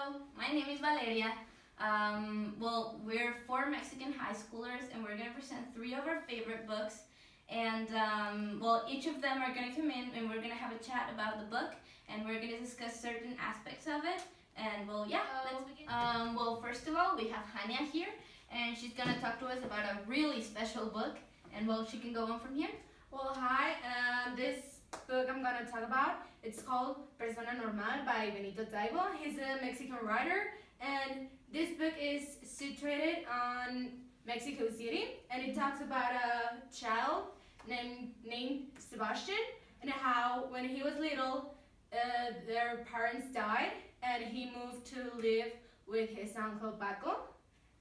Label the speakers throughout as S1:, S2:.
S1: Hello, my name is Valeria. We're four Mexican high schoolers and we're going to present three of our favorite books. And each of them are going to come in and we're going to have a chat about the book and we're going to discuss certain aspects of it. And let's begin. First of all, we have Hania here and she's going to talk to us about a really special book. And she can go on from here.
S2: Well, hi. This book I'm going to talk about, it's called Persona Normal by Benito Taibo. He's a Mexican writer, and this book is situated on Mexico City, and it talks about a child named Sebastian, and how when he was little, their parents died, and he moved to live with his uncle Paco,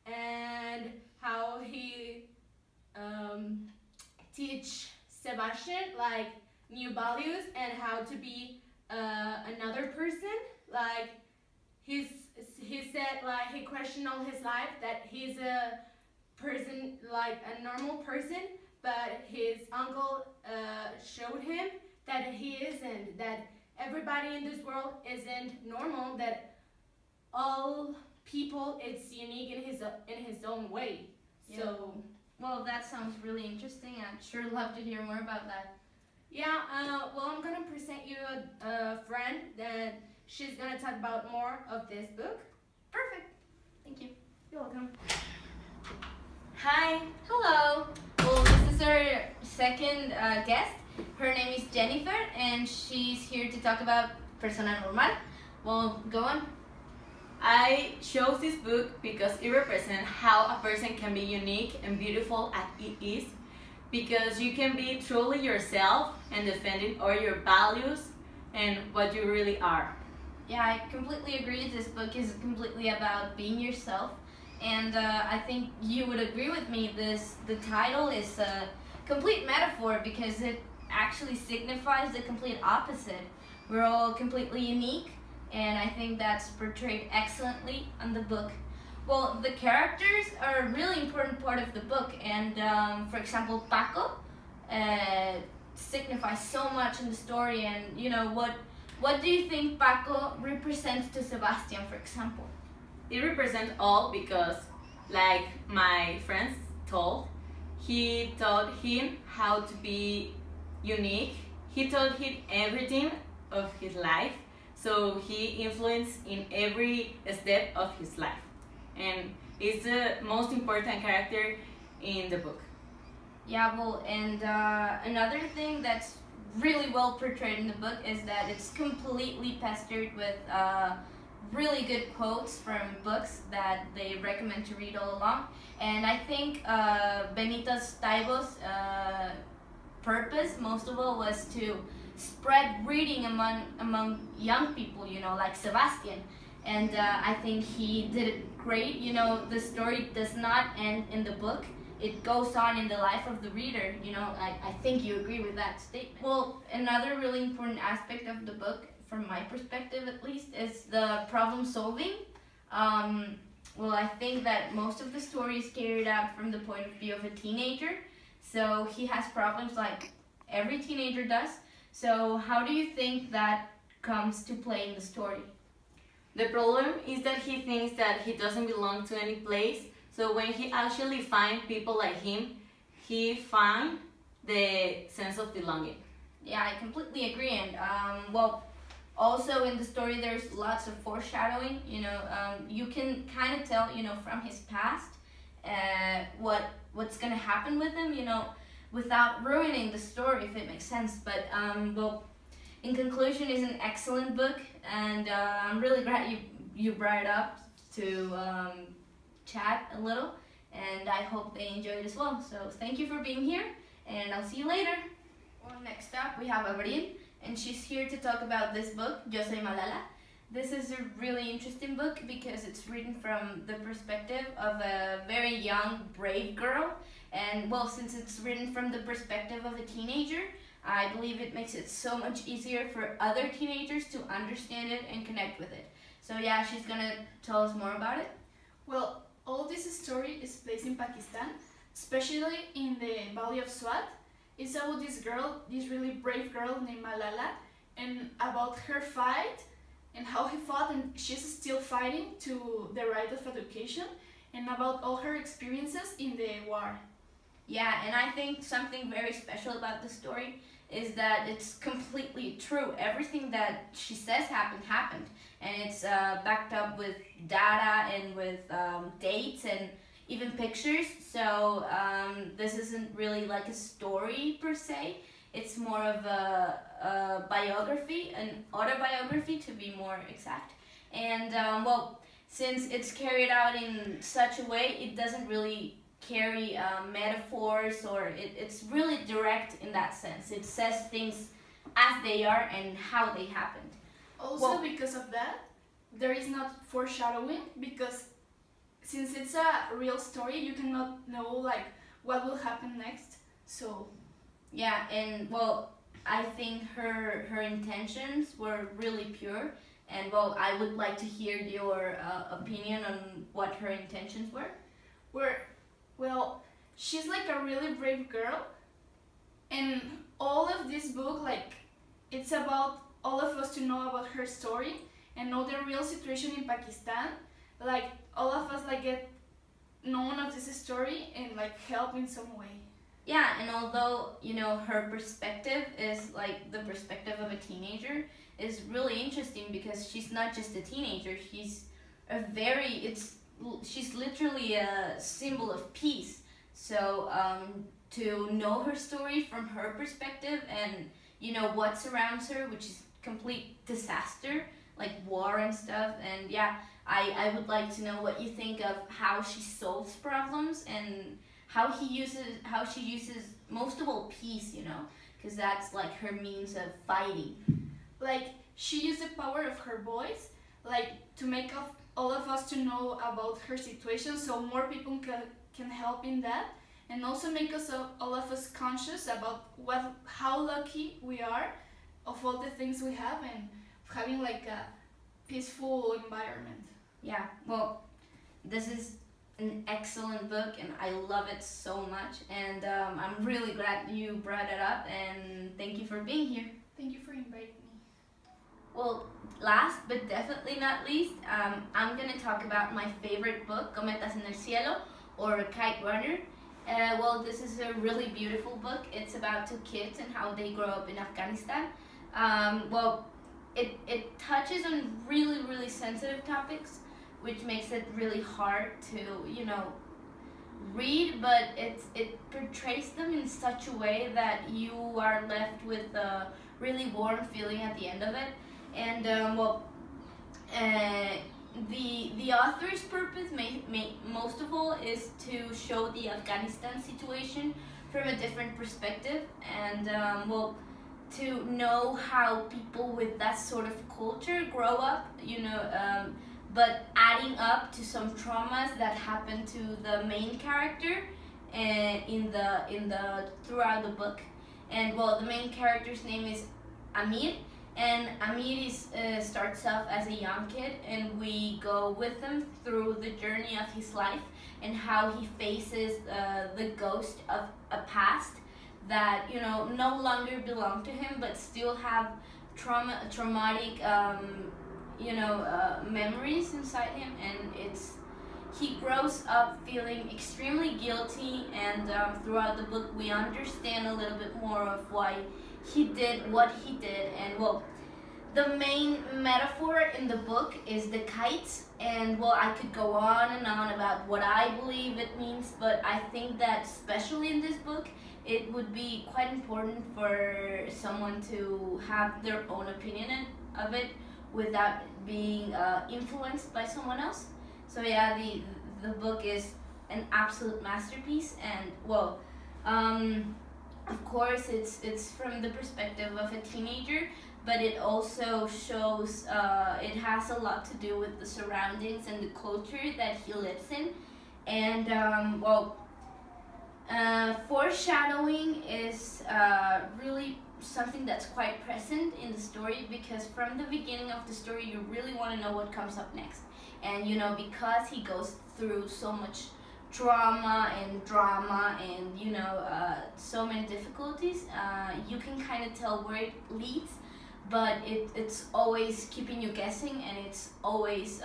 S2: and how he teach Sebastian like new values and how to be another person. Like he said, like he questioned all his life that he's a person, like a normal person, but his uncle showed him that he isn't, that everybody in this world isn't normal, that all people, it's unique in his own way.
S1: Yeah. So, well, that sounds really interesting. I'd sure love to hear more about that.
S2: Yeah, I'm going to present you a friend that she's going to talk about more of this book.
S1: Perfect. Thank you.
S2: You're welcome.
S1: Hi. Hello. Well, this is our second guest. Her name is Jennifer, and she's here to talk about Persona Normal. Well, go on.
S3: I chose this book because it represents how a person can be unique and beautiful as it is, because you can be truly yourself and defending all your values and what you really are.
S1: Yeah, I completely agree. This book is completely about being yourself, and I think you would agree with me. The title is a complete metaphor because it actually signifies the complete opposite. We're all completely unique, and I think that's portrayed excellently in the book. Well, the characters are a really important part of the book, and for example, Paco signifies so much in the story. And you know, what do you think Paco represents to Sebastian, for example?
S3: It represents all because, like my friends told, he taught him how to be unique. He taught him everything of his life, so he influenced in every step of his life. And is the most important character in the book.
S1: Yeah, and another thing that's really well portrayed in the book is that it's completely pestered with really good quotes from books that they recommend to read all along. And I think Benito Taibo's purpose, most of all, was to spread reading among young people, you know, like Sebastian. And I think he did it great. You know, the story does not end in the book. It goes on in the life of the reader. You know, I think you agree with that statement. Well, another really important aspect of the book, from my perspective at least, is the problem solving. I think that most of the story is carried out from the point of view of a teenager. So he has problems like every teenager does. So how do you think that comes to play in the story?
S3: The problem is that he thinks that he doesn't belong to any place, so when he actually finds people like him, he finds the sense of belonging.
S1: Yeah, I completely agree. And also in the story there's lots of foreshadowing. You know, you can kind of tell, you know, from his past what's gonna happen with him, you know, without ruining the story, if it makes sense. But in conclusion, it's an excellent book, and I'm really glad you brought it up to chat a little, and I hope they enjoyed it as well. So thank you for being here, and I'll see you later. Well, next up we have Abril, and she's here to talk about this book, Yo Soy Malala. This is a really interesting book because it's written from the perspective of a very young, brave girl, and since it's written from the perspective of a teenager, I believe it makes it so much easier for other teenagers to understand it and connect with it. So yeah, she's gonna tell us more about it.
S4: Well, all this story is placed in Pakistan, especially in the valley of Swat. It's about this girl, this really brave girl named Malala, and about her fight and how he fought and she's still fighting to the right of education, and about all her experiences in the war.
S1: Yeah, and I think something very special about the story is that it's completely true. Everything that she says happened, and it's backed up with data and with dates and even pictures. So this isn't really like a story per se. It's more of a biography, an autobiography to be more exact. And well, since it's carried out in such a way, it doesn't really carry metaphors, or it's really direct in that sense. It says things as they are and how they happened.
S4: Also, well, because of that, there is not foreshadowing, because since it's a real story, you cannot know like what will happen next. So
S1: yeah, and well, I think her intentions were really pure, and well, I would like to hear your opinion on what her intentions were.
S4: Well, she's like a really brave girl, and all of this book, like, it's about all of us to know about her story and know the real situation in Pakistan. Like, all of us like get known of this story and like help in some way.
S1: Yeah, and although, you know, her perspective is like the perspective of a teenager, is really interesting because she's not just a teenager, she's she's literally a symbol of peace. So to know her story from her perspective and, you know, what surrounds her, which is complete disaster, like war and stuff, and yeah, I would like to know what you think of how she solves problems and how she uses most of all peace, you know, because that's like her means of fighting.
S4: Like, she used the power of her voice, like, to make all of us to know about her situation, so more people can help in that, and also make us all of us conscious about how lucky we are of all the things we have and having like a peaceful environment.
S1: Yeah, well, this is an excellent book and I love it so much, and I'm really glad you brought it up, and thank you for being here.
S4: Thank you for inviting me.
S1: Well, last but definitely not least, I'm going to talk about my favorite book, Cometas en el Cielo, or Kite Runner. Well, this is a really beautiful book. It's about two kids and how they grow up in Afghanistan. Well, it touches on really, really sensitive topics, which makes it really hard to, you know, read, but it portrays them in such a way that you are left with a really warm feeling at the end of it. And well, the author's purpose, most of all, is to show the Afghanistan situation from a different perspective, and well, to know how people with that sort of culture grow up, you know, but adding up to some traumas that happen to the main character throughout the book. And well, the main character's name is Amir. And Amir starts off as a young kid, and we go with him through the journey of his life and how he faces the ghost of a past that, you know, no longer belong to him, but still have traumatic, you know, memories inside him. And he grows up feeling extremely guilty, and throughout the book we understand a little bit more of why he did what he did. And well, the main metaphor in the book is the kites, and well, I could go on and on about what I believe it means, but I think that especially in this book it would be quite important for someone to have their own opinion of it without being influenced by someone else. So yeah, the book is an absolute masterpiece, and well, of course, it's from the perspective of a teenager, but it also shows, it has a lot to do with the surroundings and the culture that he lives in. And well, foreshadowing is really something that's quite present in the story, because from the beginning of the story you really want to know what comes up next. And you know, because he goes through so much trauma and drama and, you know, so many difficulties, you can kind of tell where it leads, but it's always keeping you guessing, and it's always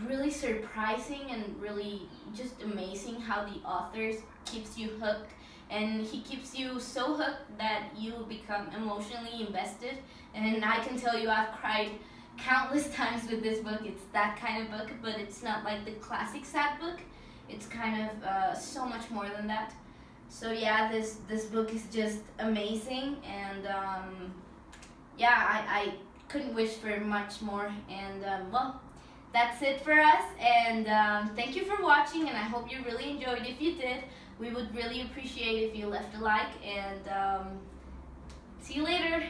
S1: really surprising and really just amazing how the author keeps you hooked, and he keeps you so hooked that you become emotionally invested. And I can tell you I've cried countless times with this book. It's that kind of book, but it's not like the classic sad book. It's kind of so much more than that. So yeah, this book is just amazing, and yeah, I couldn't wish for much more. And well, that's it for us, and thank you for watching, and I hope you really enjoyed. If you did, we would really appreciate if you left a like, and see you later.